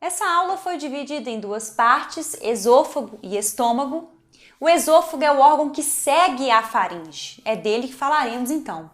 Essa aula foi dividida em duas partes, esôfago e estômago. O esôfago é o órgão que segue a faringe, é dele que falaremos então.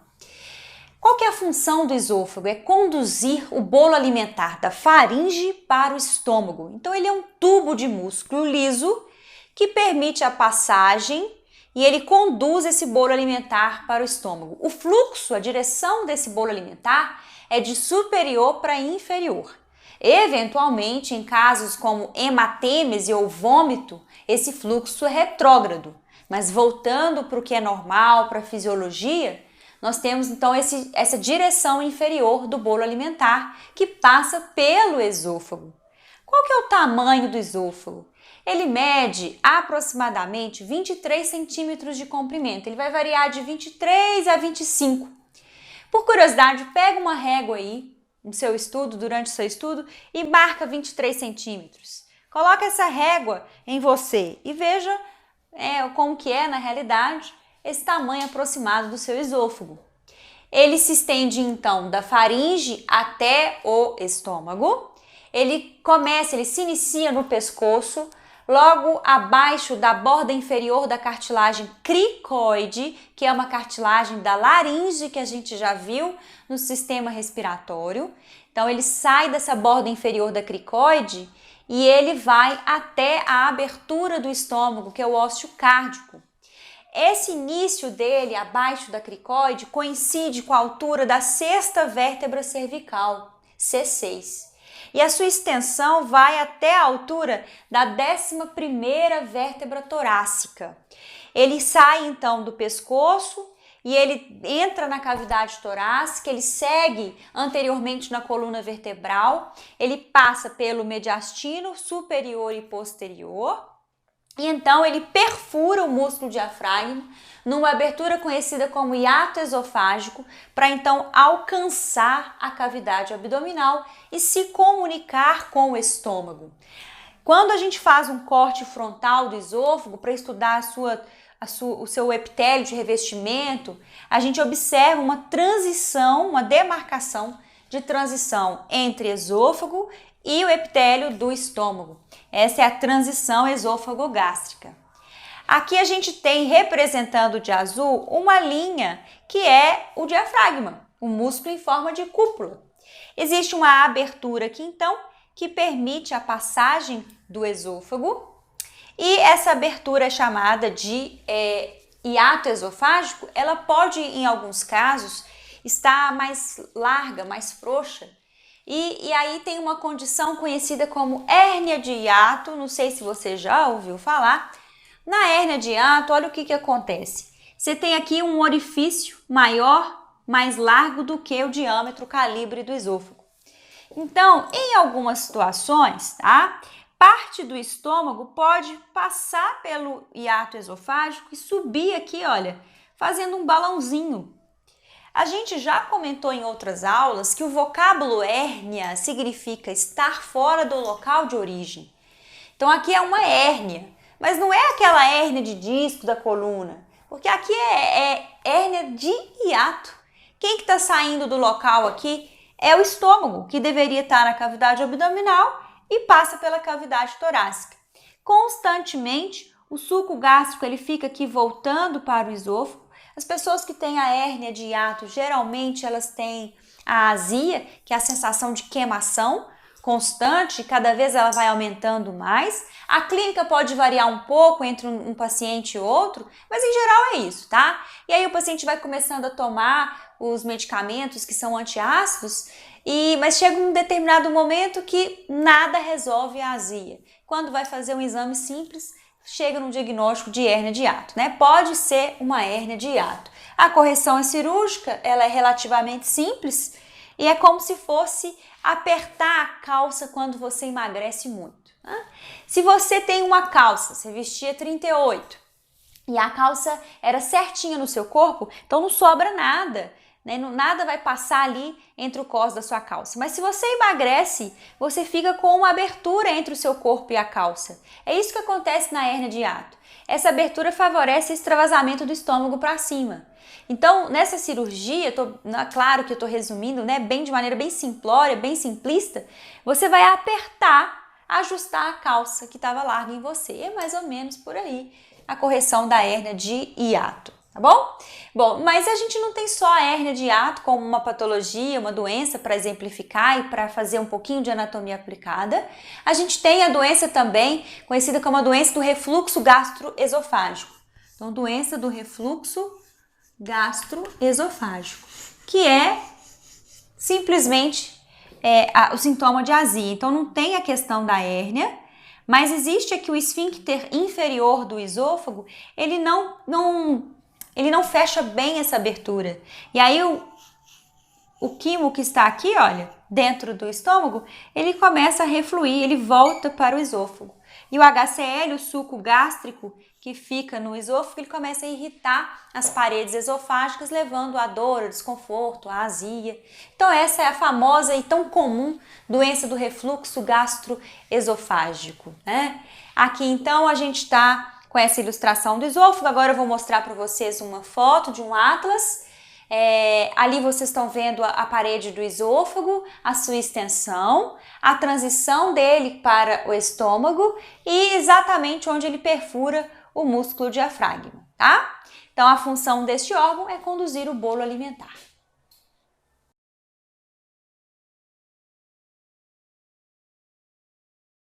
Qual que é a função do esôfago? É conduzir o bolo alimentar da faringe para o estômago. Então ele é um tubo de músculo liso que permite a passagem e ele conduz esse bolo alimentar para o estômago. O fluxo, a direção desse bolo alimentar é de superior para inferior. Eventualmente, em casos como hematêmese ou vômito, esse fluxo é retrógrado. Mas voltando para o que é normal, para a fisiologia, nós temos então essa direção inferior do bolo alimentar que passa pelo esôfago. Qual que é o tamanho do esôfago? Ele mede aproximadamente 23 centímetros de comprimento. Ele vai variar de 23 a 25. Por curiosidade, pega uma régua aí no seu estudo, durante o seu estudo, e marca 23 centímetros. Coloca essa régua em você e veja como que é na realidade esse tamanho aproximado do seu esôfago. Ele se estende então da faringe até o estômago. Ele se inicia no pescoço, logo abaixo da borda inferior da cartilagem cricoide, que é uma cartilagem da laringe que a gente já viu no sistema respiratório. Então ele sai dessa borda inferior da cricoide e ele vai até a abertura do estômago, que é o ósseo cárdico. Esse início dele, abaixo da cricoide, coincide com a altura da sexta vértebra cervical, C6. E a sua extensão vai até a altura da 11ª vértebra torácica. Ele sai então do pescoço e ele entra na cavidade torácica, ele segue anteriormente na coluna vertebral, ele passa pelo mediastino superior e posterior, e então ele perfura o músculo diafragma numa abertura conhecida como hiato esofágico para então alcançar a cavidade abdominal e se comunicar com o estômago. Quando a gente faz um corte frontal do esôfago para estudar o seu epitélio de revestimento, a gente observa uma transição, uma demarcação de transição entre esôfago e o epitélio do estômago. Essa é a transição esôfago-gástrica. Aqui a gente tem, representando de azul, uma linha que é o diafragma, o músculo em forma de cúpula. Existe uma abertura aqui, então, que permite a passagem do esôfago, e essa abertura é chamada de hiato esofágico. Ela pode, em alguns casos, estar mais larga, mais frouxa, e aí tem uma condição conhecida como hérnia de hiato. Não sei se você já ouviu falar. Na hérnia de hiato, olha o que acontece. Você tem aqui um orifício maior, mais largo do que o diâmetro, o calibre do esôfago. Então, em algumas situações, tá? Parte do estômago pode passar pelo hiato esofágico e subir aqui, olha, fazendo um balãozinho. A gente já comentou em outras aulas que o vocábulo hérnia significa estar fora do local de origem. Então aqui é uma hérnia, mas não é aquela hérnia de disco da coluna, porque aqui é hérnia de hiato. Quem que está saindo do local aqui é o estômago, que deveria estar na cavidade abdominal e passa pela cavidade torácica. Constantemente, o suco gástrico ele fica aqui voltando para o esôfago. As pessoas que têm a hérnia de hiato, geralmente elas têm a azia, que é a sensação de queimação constante, cada vez ela vai aumentando mais. A clínica pode variar um pouco entre um paciente e outro, mas em geral é isso, tá? E aí o paciente vai começando a tomar os medicamentos que são antiácidos, mas chega um determinado momento que nada resolve a azia. Quando vai fazer um exame simples, chega no diagnóstico de hérnia de hiato, né? Pode ser uma hérnia de hiato. A correção é cirúrgica, ela é relativamente simples e é como se fosse apertar a calça quando você emagrece muito, né? Se você tem uma calça, você vestia 38 e a calça era certinha no seu corpo, então não sobra nada, né? Nada vai passar ali entre o cós da sua calça. Mas se você emagrece, você fica com uma abertura entre o seu corpo e a calça. É isso que acontece na hérnia de hiato. Essa abertura favorece o extravasamento do estômago para cima. Então, nessa cirurgia, claro que eu estou resumindo, né, bem de maneira bem simplória, bem simplista, você vai apertar, ajustar a calça que estava larga em você. É mais ou menos por aí a correção da hérnia de hiato, tá bom? Bom, mas a gente não tem só a hérnia de hiato como uma patologia, uma doença para exemplificar e para fazer um pouquinho de anatomia aplicada. A gente tem a doença também conhecida como a doença do refluxo gastroesofágico. Então, doença do refluxo gastroesofágico, que é simplesmente o sintoma de azia. Então, não tem a questão da hérnia, mas existe aqui o esfíncter inferior do esôfago, ele não fecha bem essa abertura. E aí, o quimo que está aqui, olha, dentro do estômago, ele começa a refluir, ele volta para o esôfago. E o HCl, o suco gástrico, que fica no esôfago, ele começa a irritar as paredes esofágicas, levando a dor, ao desconforto, à azia. Então essa é a famosa e tão comum doença do refluxo gastroesofágico, né? Aqui então a gente está com essa ilustração do esôfago. Agora eu vou mostrar para vocês uma foto de um atlas. Ali vocês estão vendo a parede do esôfago, a sua extensão, a transição dele para o estômago e exatamente onde ele perfura o músculo diafragma, tá? Então a função deste órgão é conduzir o bolo alimentar.